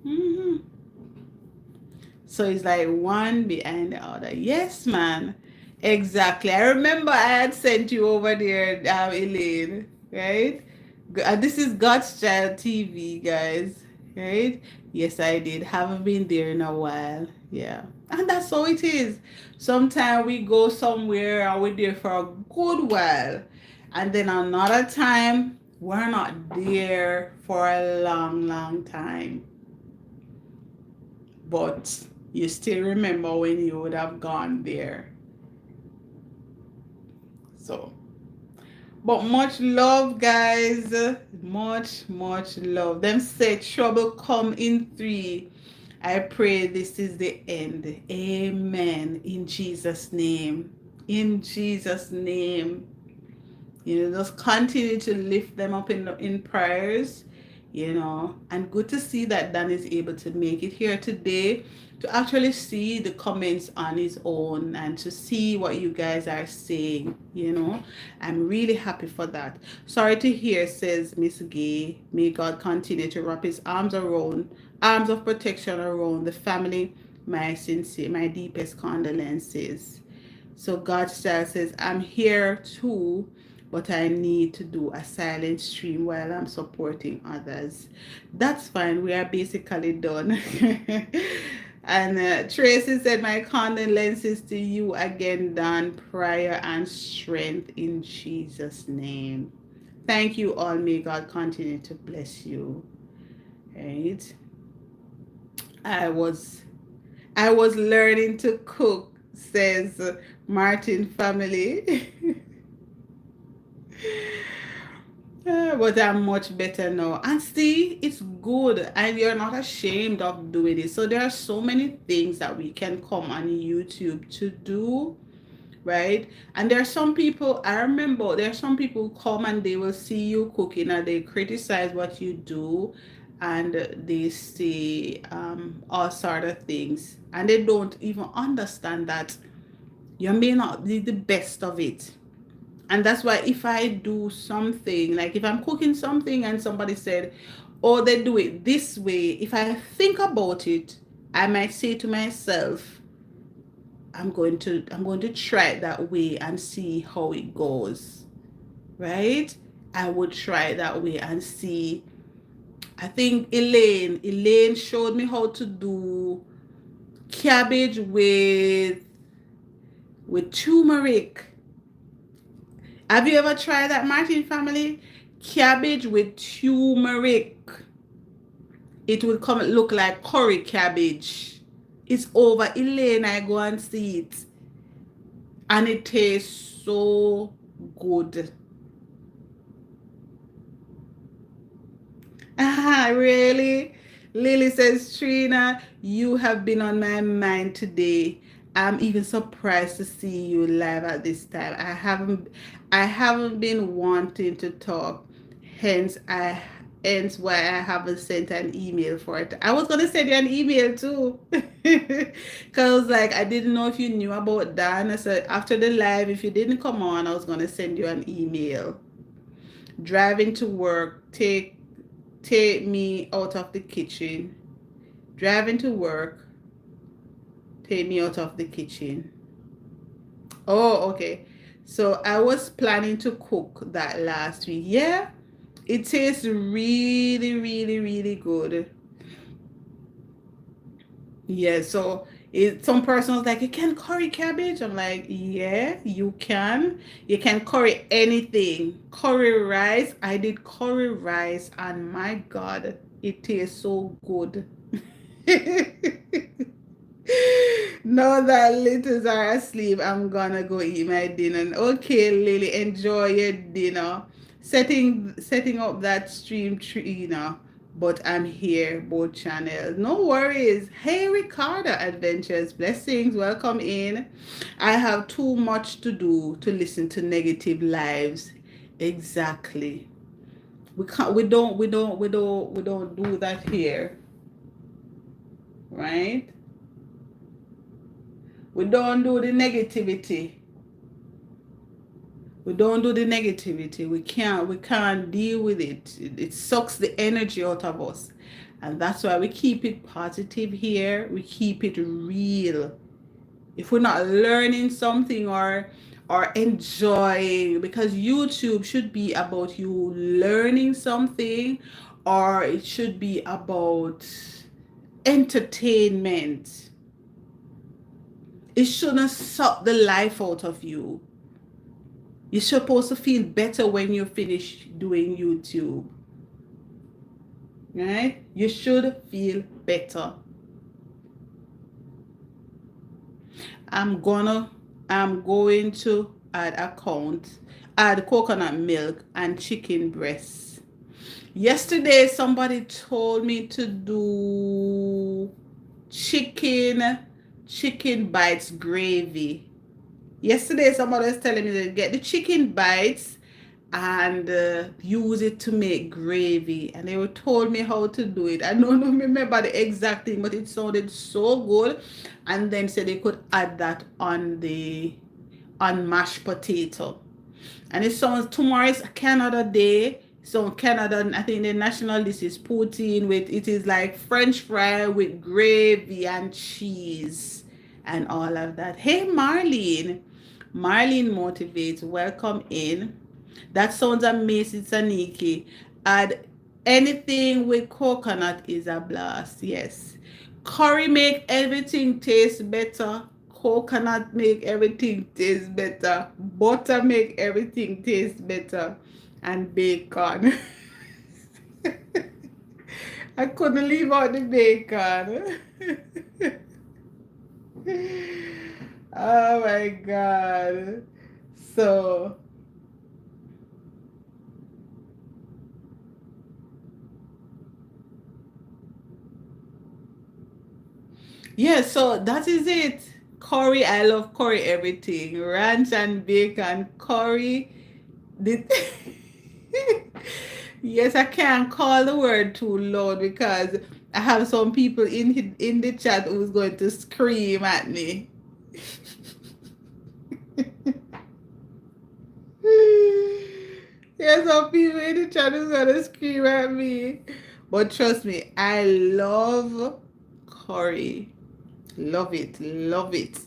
Hmm. So it's like one behind the other. Yes, man. Exactly. I remember I had sent you over there, Elaine, right? This is God's Child TV, guys, right? Yes, I did. Haven't been there in a while. Yeah. And that's how it is. Sometimes we go somewhere and we're there for a good while. And then another time, we're not there for a long, long time. But you still remember when you would have gone there. So, but much love, guys. Much love. Them say trouble come in three. I pray this is the end. Amen. In Jesus' name. In Jesus' name. Just continue to lift them up in prayers, and good to see that Dan is able to make it here today to actually see the comments on his own and to see what you guys are saying. I'm really happy for that. Sorry to hear, says Miss Gay. May God continue to wrap his arms of protection around the family. My deepest condolences. So God's child says, I'm here too, but I need to do a silent stream while I'm supporting others. That's fine. We are basically done. And Tracy said, my condolences to you again, Dan. Prayer and strength in Jesus' name. Thank you all. May God continue to bless you. Right? I was I was learning to cook, says Martin family. But I'm much better now. And see, it's good. And you're not ashamed of doing it. So there are so many things that we can come on YouTube to do, right? And there are some people, I remember, there are some people who come and they will see you cooking and they criticize what you do and they say all sort of things. And they don't even understand that you may not be the best of it. And that's why if I do something, like if I'm cooking something and somebody said, oh, they do it this way, if I think about it, I might say to myself, I'm going to try it that way and see how it goes. Right? I would try it that way and see. I think Elaine showed me how to do cabbage with turmeric. Have you ever tried that, Martin family? Cabbage with turmeric. It will come look like curry cabbage. It's over. Elaine, I go and see it. And it tastes so good. Ah, really? Lily says, Trina, you have been on my mind today. I'm even surprised to see you live at this time. I haven't been wanting to talk. Hence why I haven't sent an email for it. I was gonna send you an email too. Cause like I didn't know if you knew about Dan. I said after the live, if you didn't come on, I was gonna send you an email. Driving to work, take me out of the kitchen. Driving to work, take me out of the kitchen. Oh, okay. So I was planning to cook that last week. Yeah, it tastes really, really, really good. Yeah, so some person was like, you can curry cabbage. I'm like, yeah, you can. You can curry anything. Curry rice. I did curry rice, and my God, it tastes so good. Now that littles are asleep, I'm gonna go eat my dinner. Okay, Lily, enjoy your dinner. Setting up that stream, Trina. but I'm here, both channels. No worries. Hey, Ricardo Adventures, blessings, welcome in. I have too much to do to listen to negative lives. Exactly. We can't. We don't do that here, right? We don't do the negativity. We don't do the negativity. We can't deal with it. It sucks the energy out of us. And that's why we keep it positive here. We keep it real. If we're not learning something or enjoying, because YouTube should be about you learning something, or it should be about entertainment. It shouldn't suck the life out of you. You're supposed to feel better when you finish doing YouTube, right? You should feel better. I'm gonna, I'm going to add coconut milk and chicken breasts. Yesterday, somebody told me to do chicken, chicken bites gravy. Yesterday, somebody was telling me to get the chicken bites and use it to make gravy, and they were told me how to do it. I don't remember the exact thing, but it sounded so good. And then said they could add that on mashed potato. And it sounds, tomorrow is Canada Day. So Canada, I think the national dish is poutine, with it is like French fry with gravy and cheese and all of that. Hey, Marlene motivates, welcome in. That sounds amazing, Saniki. Add anything with coconut is a blast. Yes. Curry make everything taste better. Coconut make everything taste better. Butter make everything taste better. And bacon. I couldn't leave out the bacon. Oh my God. So yeah, so that is it. Curry, I love curry everything. Ranch and bacon, curry. The yes, I can't call the word too loud because I have some people in the chat who's going to scream at me. There's some people in the chat who's gonna scream at me. But trust me, I love curry. Love it, love it.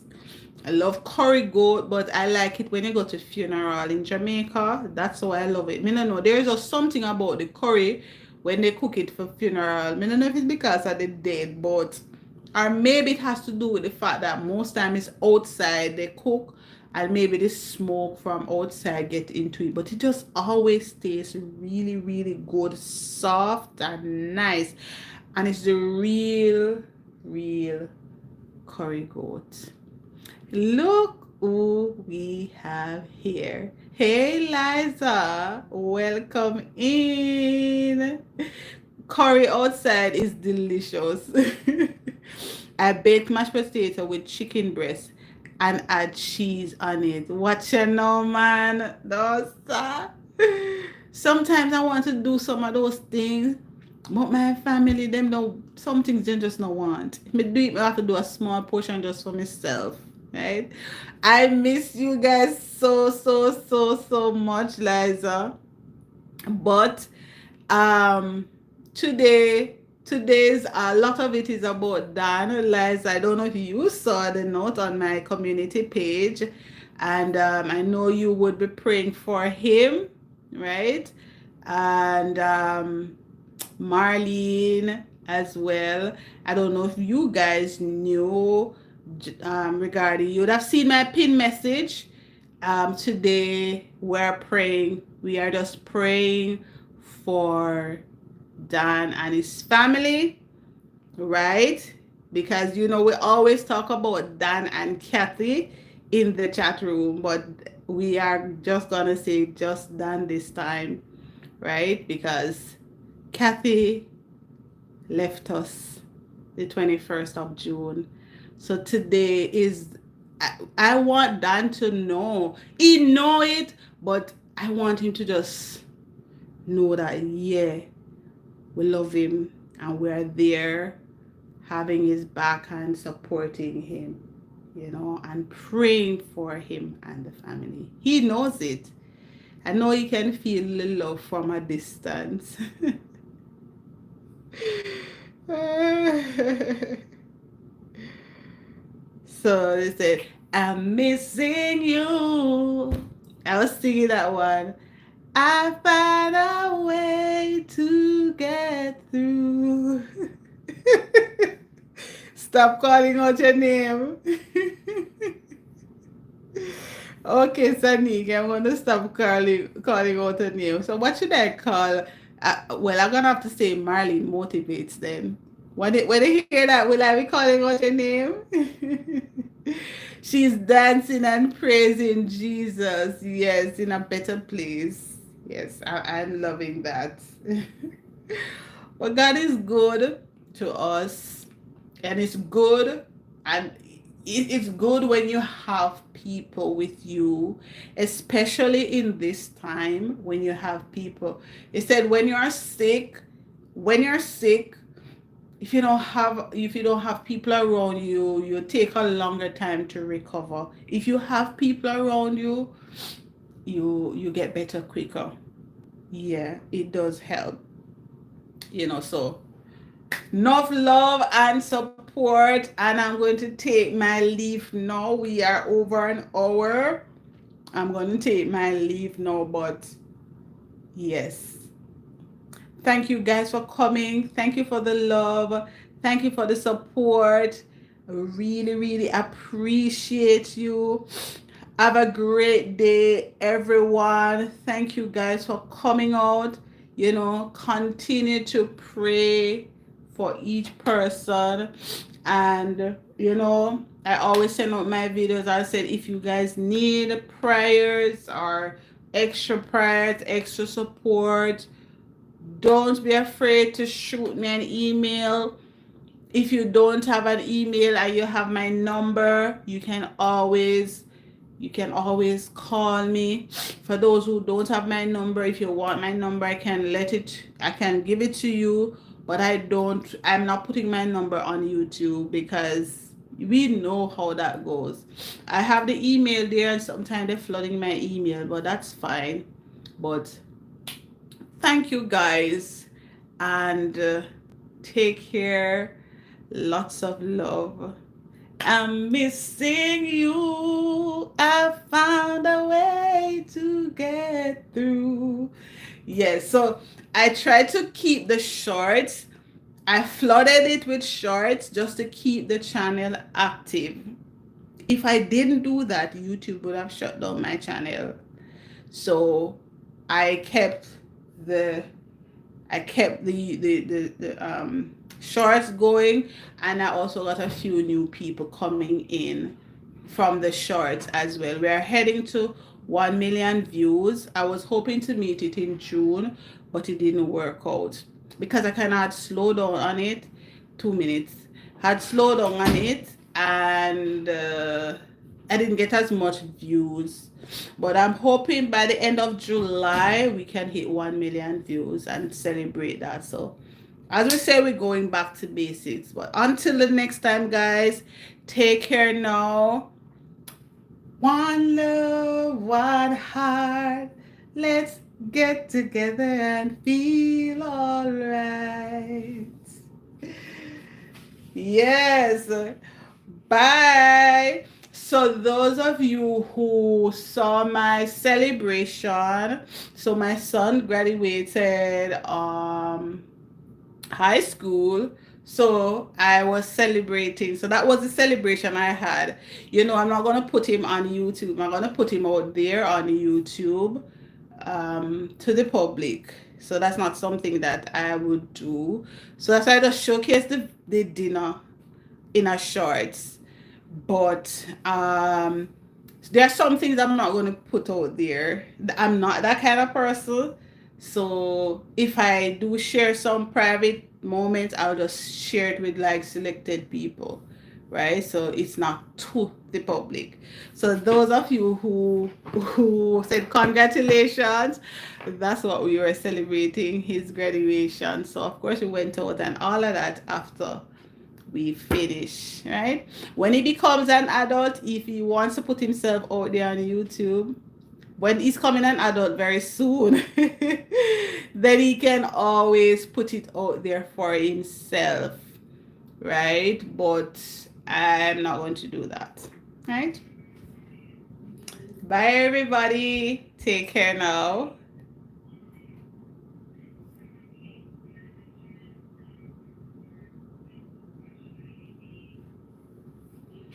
I love curry goat, but I like it when you go to funeral in Jamaica. That's why I love it. Me no know. There's just something about the curry when they cook it for funeral. Me no know if it's because of the dead, but or maybe it has to do with the fact that most time it's outside they cook, and maybe the smoke from outside get into it. But it just always tastes really, really good, soft and nice, and it's the real curry goat. Look who we have here. Hey, Liza, welcome in. Curry outside is delicious. I baked mashed potato with chicken breast and add cheese on it. What you know, man? Those, sometimes I want to do some of those things, but my family, them don't, some things they just don't want. Me do it, I have to do a small portion just for myself, right? I miss you guys so much, Liza. But um today's a lot of it is about Dan. Liza, I don't know if you saw the note on my community page, and I know you would be praying for him, right? And Marlene as well. I don't know if you guys knew regarding, you would have seen my pin message. Today we're praying, we are just praying for Dan and his family, right? Because you know we always talk about Dan and Kathy in the chat room, but we are just gonna say just Dan this time, right? Because Kathy left us the 21st of June. So today is, I want Dan to know. He know it, but I want him to just know that, yeah, we love him and we're there having his back and supporting him, and praying for him and the family. He knows it. I know he can feel the love from a distance. So they said, I'm missing you. I was singing that one. I find a way to get through. Stop calling out your name. Okay, Sanique, I'm gonna stop calling out her name. So what should I call? Well, I'm gonna have to say Marlene motivates then. When they hear that, will I be calling out your name? She's dancing and praising Jesus. Yes, in a better place. Yes, I'm loving that. But God is good to us, and it's good, and it's good when you have people with you, especially in this time when you have people. It said when you're sick, if you don't have people around you, you take a longer time to recover. If you have people around you, you get better quicker. Yeah, it does help. So enough love and support, and I'm going to take my leave now. We are over an hour. I'm going to take my leave now, but yes, thank you guys for coming. Thank you for the love. Thank you for the support. Really, really appreciate you. Have a great day, everyone. Thank you guys for coming out. Continue to pray for each person. And, I always send out my videos. I said, if you guys need prayers or extra prayers, extra support, don't be afraid to shoot me an email. If you don't have an email and you have my number, you can always call me. For those who don't have my number, if you want my number, I can give it to you, but I'm not putting my number on YouTube because we know how that goes. I have the email there, and sometimes they're flooding my email, but that's fine. But thank you guys, and take care. Lots of love. I'm missing you. I found a way to get through. Yes, so I tried to keep the shorts. I flooded it with shorts just to keep the channel active. If I didn't do that, YouTube would have shut down my channel. So I kept the shorts going, and I also got a few new people coming in from the shorts as well. We are heading to 1 million views. I was hoping to meet it in June, but it didn't work out because I kind of had slowed down on it. 2 minutes. Had slowed down on it, and I didn't get as much views. But I'm hoping by the end of July we can hit 1 million views and celebrate that. So as we say, we're going back to basics. But until the next time, guys, take care now. One love, one heart. Let's get together and feel all right. Yes. Bye. So those of you who saw my celebration, so my son graduated high school, so I was celebrating. So that was the celebration I had. I'm not going to put him on YouTube. I'm going to put him out there on YouTube to the public. So that's not something that I would do. So that's why I just showcase the dinner in a shorts. But there are some things I'm not going to put out there. I'm not that kind of person. So if I do share some private moment, I'll just share it with like selected people, right? So it's not to the public. So those of you who said congratulations, that's what we were celebrating, his graduation. So of course we went out and all of that after we finish, right? When he becomes an adult, if he wants to put himself out there on YouTube, when he's coming an adult very soon, then he can always put it out there for himself, right? But I'm not going to do that, right? Bye, everybody. Take care now.